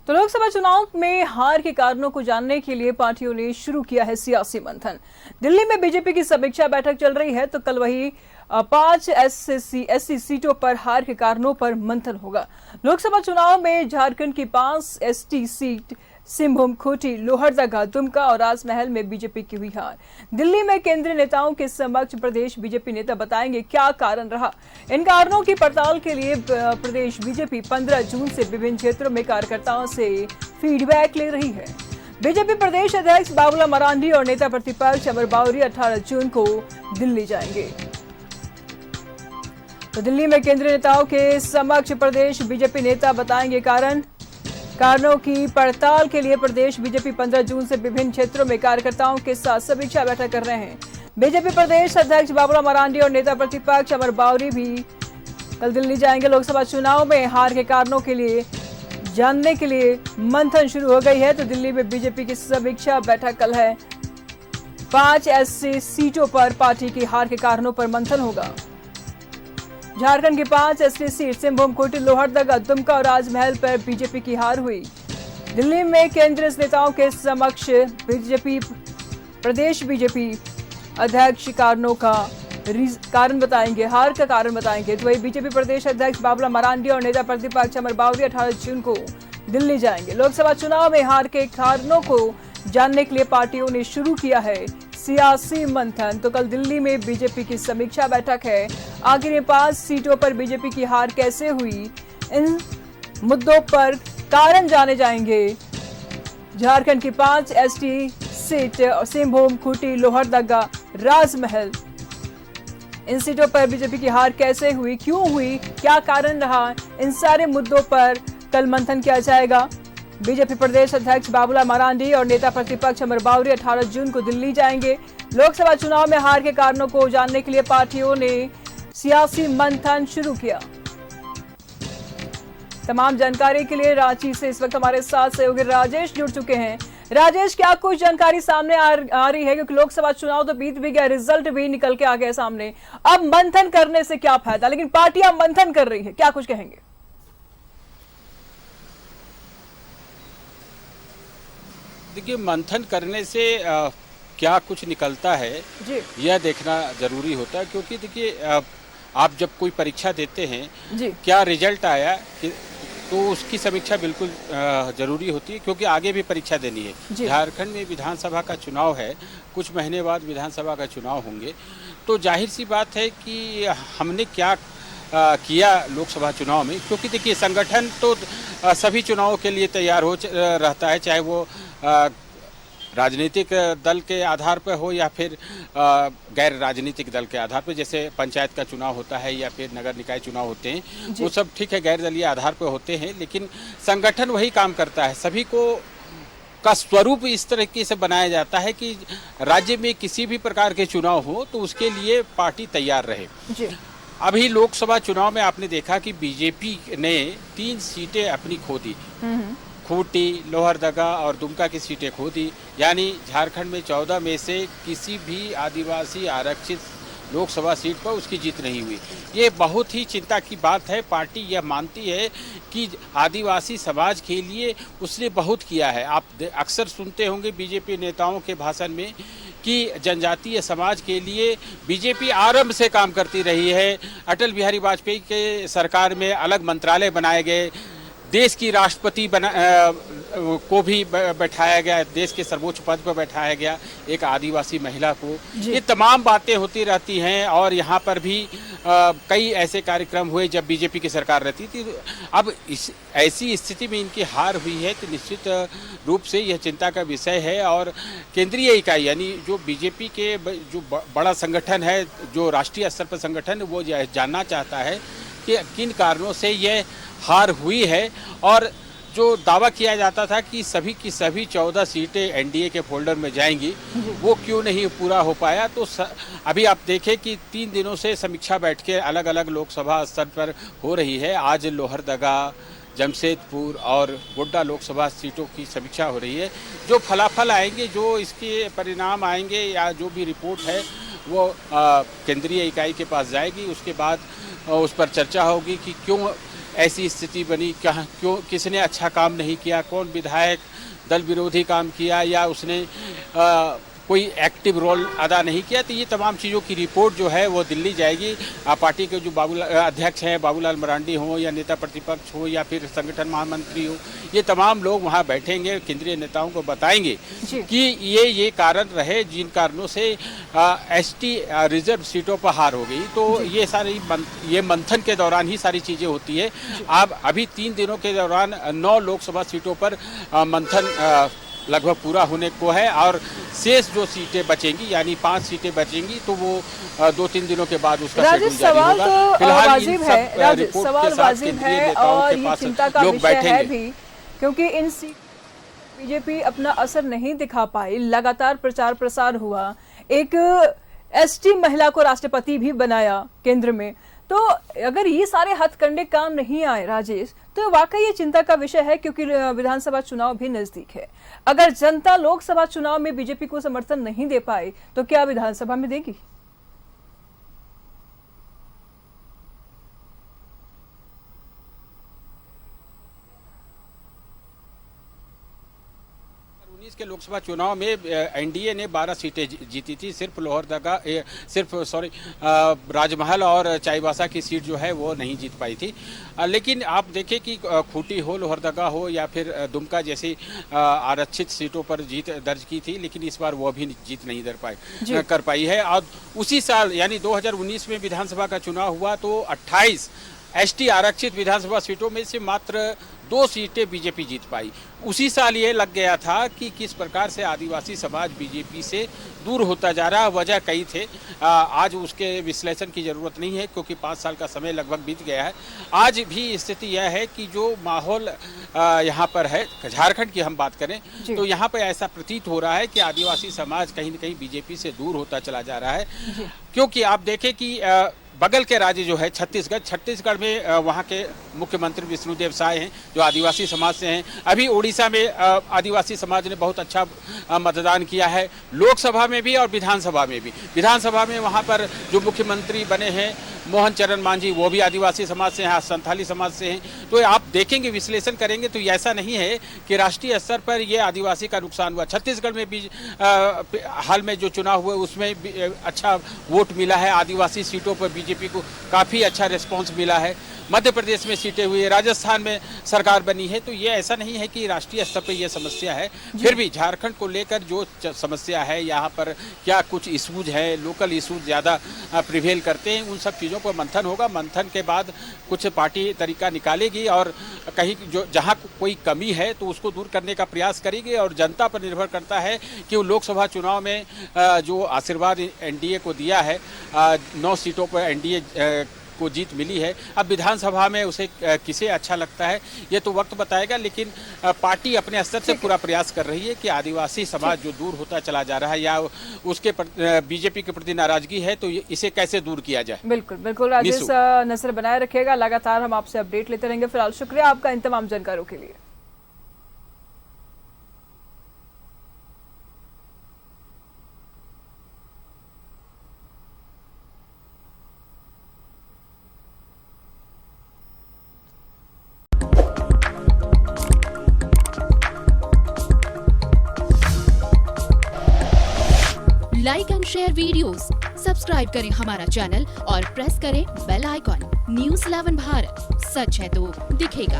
तो लोकसभा चुनाव में हार के कारणों को जानने के लिए पार्टियों ने शुरू किया है सियासी मंथन। दिल्ली में बीजेपी की समीक्षा बैठक चल रही है, तो कल वही 5 एससी सीटों पर हार के कारणों पर मंथन होगा। लोकसभा चुनाव में झारखंड की 5 एसटी सीट सिंहभूम, खूंटी, लोहरदगा, दुमका और राजमहल में बीजेपी की हुई हार। दिल्ली में केंद्रीय नेताओं के समक्ष प्रदेश बीजेपी नेता बताएंगे क्या कारण रहा। इन कारणों की पड़ताल के लिए प्रदेश बीजेपी 15 जून से विभिन्न क्षेत्रों में कार्यकर्ताओं से फीडबैक ले रही है। बीजेपी प्रदेश अध्यक्ष बाबूलाल मरांडी और नेता प्रतिपक्ष अमर बावरी 18 जून को दिल्ली जाएंगे। तो दिल्ली में केंद्रीय नेताओं के समक्ष प्रदेश बीजेपी नेता बताएंगे कारणों की पड़ताल के लिए प्रदेश बीजेपी 15 जून से विभिन्न क्षेत्रों में कार्यकर्ताओं के साथ समीक्षा बैठक कर रहे हैं। बीजेपी प्रदेश अध्यक्ष बाबूलाल मरांडी और नेता प्रतिपक्ष अमर बावरी भी कल दिल्ली जाएंगे। लोकसभा चुनाव में हार के कारणों के लिए जानने के लिए मंथन शुरू हो गई है। तो दिल्ली में बीजेपी की समीक्षा बैठक कल है। 5 एससी सीटों पर पार्टी की हार के कारणों पर मंथन होगा। झारखंड की 5 एसटी सीट सिंहभूम, खूंटी, लोहरदगा, दुमका और राजमहल पर बीजेपी की हार हुई। दिल्ली में केंद्रीय नेताओं के समक्ष प्रदेश बीजेपी अध्यक्ष कारण बताएंगे, हार का कारण बताएंगे। तो वही बीजेपी प्रदेश अध्यक्ष बाबूलाल मरांडी और नेता प्रतिपक्ष अमर बावरी 18 जून को दिल्ली जाएंगे। लोकसभा चुनाव में हार के कारणों को जानने के लिए पार्टियों ने शुरू किया है सियासी मंथन। तो कल दिल्ली में बीजेपी की समीक्षा बैठक है। आखिर में 5 सीटों पर बीजेपी की हार कैसे हुई, इन मुद्दों पर कारण जाने जाएंगे। झारखंड की 5 एसटी सीट सिंहभूम, खूंटी, लोहरदगा, राजमहल, इन सीटों पर बीजेपी की हार कैसे हुई, क्यों हुई, क्या कारण रहा, इन सारे मुद्दों पर कल मंथन किया जाएगा। बीजेपी प्रदेश अध्यक्ष बाबूलाल मरांडी और नेता प्रतिपक्ष अमर बावरी 18 जून को दिल्ली जाएंगे। लोकसभा चुनाव में हार के कारणों को जानने के लिए पार्टियों ने सियासी मंथन शुरू किया। तमाम जानकारी के लिए रांची से इस वक्त हमारे साथ सहयोगी राजेश जुड़ चुके हैं। राजेश, क्या कुछ जानकारी सामने आ रही है, क्योंकि लोकसभा चुनाव तो बीत भी गया, रिजल्ट भी निकल के आ गया सामने। अब मंथन करने से क्या फायदा, लेकिन पार्टियां मंथन कर रही है, क्या कुछ कहेंगे? देखिए, मंथन करने से क्या कुछ निकलता है यह देखना जरूरी होता है, क्योंकि देखिए आप जब कोई परीक्षा देते हैं, क्या रिजल्ट आया तो उसकी समीक्षा बिल्कुल जरूरी होती है, क्योंकि आगे भी परीक्षा देनी है। झारखंड में विधानसभा का चुनाव है, कुछ महीने बाद विधानसभा का चुनाव होंगे, तो जाहिर सी बात है कि हमने क्या किया लोकसभा चुनाव में। क्योंकि देखिए, संगठन तो सभी चुनावों के लिए तैयार हो रहता है, चाहे वो राजनीतिक दल के आधार पर हो या फिर गैर राजनीतिक दल के आधार पर। जैसे पंचायत का चुनाव होता है या फिर नगर निकाय चुनाव होते हैं, वो सब ठीक है, गैर दलीय आधार पर होते हैं, लेकिन संगठन वही काम करता है। सभी को का स्वरूप इस तरीके से बनाया जाता है कि राज्य में किसी भी प्रकार के चुनाव हो तो उसके लिए पार्टी तैयार रहे। अभी लोकसभा चुनाव में आपने देखा कि बीजेपी ने 3 सीटें अपनी खो दी, खूंटी, लोहरदगा और दुमका की सीटें खो दी। यानी झारखंड में 14 में से किसी भी आदिवासी आरक्षित लोकसभा सीट पर उसकी जीत नहीं हुई। ये बहुत ही चिंता की बात है। पार्टी यह मानती है कि आदिवासी समाज के लिए उसने बहुत किया है। आप अक्सर सुनते होंगे बीजेपी नेताओं के भाषण में कि जनजातीय समाज के लिए बीजेपी आरंभ से काम करती रही है। अटल बिहारी वाजपेयी के सरकार में अलग मंत्रालय बनाए गए, देश की राष्ट्रपति को भी बैठाया गया, देश के सर्वोच्च पद पर बैठाया गया एक आदिवासी महिला को। ये तमाम बातें होती रहती हैं और यहाँ पर भी कई ऐसे कार्यक्रम हुए जब बीजेपी की सरकार रहती थी। अब ऐसी स्थिति में इनकी हार हुई है तो निश्चित रूप से यह चिंता का विषय है। और केंद्रीय इकाई यानी जो बीजेपी के जो बड़ा संगठन है, जो राष्ट्रीय स्तर पर संगठन, वो जानना चाहता है कि किन कारणों से यह हार हुई है। और जो दावा किया जाता था कि सभी की सभी 14 सीटें एनडीए के फोल्डर में जाएंगी, वो क्यों नहीं पूरा हो पाया। तो अभी आप देखें कि 3 दिनों से समीक्षा बैठकें अलग अलग लोकसभा स्तर पर हो रही है। आज लोहरदगा, जमशेदपुर और गोड्डा लोकसभा सीटों की समीक्षा हो रही है। जो फलाफल आएंगे, जो इसके परिणाम आएंगे या जो भी रिपोर्ट है वो केंद्रीय इकाई के पास जाएगी। उसके बाद उस पर चर्चा होगी कि क्यों ऐसी स्थिति बनी, कहाँ क्यों, किसने अच्छा काम नहीं किया, कौन विधायक दल विरोधी काम किया या उसने कोई एक्टिव रोल अदा नहीं किया, तो ये तमाम चीज़ों की रिपोर्ट जो है वो दिल्ली जाएगी। पार्टी के जो अध्यक्ष हैं बाबूलाल मरांडी हों या नेता प्रतिपक्ष हो या फिर संगठन महामंत्री हो, ये तमाम लोग वहाँ बैठेंगे, केंद्रीय नेताओं को बताएंगे कि ये कारण रहे जिन कारणों से एसटी रिजर्व सीटों पर हार हो गई। तो ये सारी ये मंथन के दौरान ही सारी चीज़ें होती है। अब अभी 3 दिनों के दौरान 9 लोकसभा सीटों पर मंथन लगभग पूरा होने को है और शेष जो सीटें बचेंगी यानी 5 सीटें बचेंगी तो वो 2-3 दिनों के बाद उसका शेड्यूल जारी होगा। फिलहाल सवाल वाजिब है और ये चिंता का विषय है भी, क्योंकि इन बीजेपी अपना असर नहीं दिखा पाई। लगातार प्रचार प्रसार हुआ, एक एसटी महिला को राष्ट्रपति भी बनाया केंद्र में। तो अगर ये सारे हथकंडे काम नहीं आए राजेश, तो वाकई ये चिंता का विषय है, क्योंकि विधानसभा चुनाव भी नजदीक है। अगर जनता लोकसभा चुनाव में बीजेपी को समर्थन नहीं दे पाई तो क्या विधानसभा में देगी? 2019 के लोकसभा चुनाव में एनडीए ने 12 सीटें जीती थी। सिर्फ राजमहल और चाईबासा की सीट जो है वो नहीं जीत पाई थी। लेकिन आप देखें कि खूंटी हो, लोहरदगा हो या फिर दुमका जैसी आरक्षित सीटों पर जीत दर्ज की थी, लेकिन इस बार वो भी जीत नहीं कर पाई है। और उसी साल यानी 2019 में विधानसभा का चुनाव हुआ तो 28 एसटी आरक्षित विधानसभा सीटों में से मात्र 2 सीटें बीजेपी जीत पाई। उसी साल ये लग गया था कि किस प्रकार से आदिवासी समाज बीजेपी से दूर होता जा रहा है। वजह कई थे, आज उसके विश्लेषण की ज़रूरत नहीं है क्योंकि 5 साल का समय लगभग बीत गया है। आज भी स्थिति यह है कि जो माहौल यहाँ पर है, झारखंड की हम बात करें तो यहाँ पर ऐसा प्रतीत हो रहा है कि आदिवासी समाज कहीं न कहीं बीजेपी से दूर होता चला जा रहा है। क्योंकि आप देखें कि बगल के राज्य जो है छत्तीसगढ़ में वहाँ के मुख्यमंत्री विष्णुदेव साय हैं जो आदिवासी समाज से हैं। अभी उड़ीसा में आदिवासी समाज ने बहुत अच्छा मतदान किया है, लोकसभा में भी और विधानसभा में भी। विधानसभा में वहाँ पर जो मुख्यमंत्री बने हैं मोहन चरण मांझी, वो भी आदिवासी समाज से हैं, संथाली समाज से हैं। तो आप देखेंगे, विश्लेषण करेंगे तो ऐसा नहीं है कि राष्ट्रीय स्तर पर ये आदिवासी का नुकसान हुआ। छत्तीसगढ़ में भी हाल में जो चुनाव हुए उसमें भी अच्छा वोट मिला है, आदिवासी सीटों पर बीजेपी को काफ़ी अच्छा रिस्पॉन्स मिला है। मध्य प्रदेश में सीटें हुई, राजस्थान में सरकार बनी है। तो ये ऐसा नहीं है कि राष्ट्रीय स्तर पर यह समस्या है। फिर भी झारखंड को लेकर जो समस्या है, यहाँ पर क्या कुछ इशूज है, लोकल इशूज ज़्यादा प्रिवेल करते हैं, उन सब चीज़ों पर मंथन होगा। मंथन के बाद कुछ पार्टी तरीका निकालेगी और कहीं जो जहाँ कोई कमी है तो उसको दूर करने का प्रयास करेगी। और जनता पर निर्भर करता है कि वो लोकसभा चुनाव में जो आशीर्वाद एनडीए को दिया है, 9 सीटों पर एनडीए को जीत मिली है। अब विधानसभा में उसे किसे अच्छा लगता है ये तो वक्त बताएगा, लेकिन पार्टी अपने स्तर से पूरा प्रयास कर रही है कि आदिवासी समाज जो दूर होता चला जा रहा है या उसके बीजेपी के प्रति नाराजगी है तो इसे कैसे दूर किया जाए। बिल्कुल बिल्कुल राजेश, नजर बनाए रखिएगा, लगातार हम आपसे अपडेट लेते रहेंगे। फिलहाल शुक्रिया आपका इन तमाम जानकारियों के लिए। Like and share videos, subscribe करें हमारा चैनल और प्रेस करें बेल आइकॉन। न्यूज़ 11 भारत, सच है तो दिखेगा।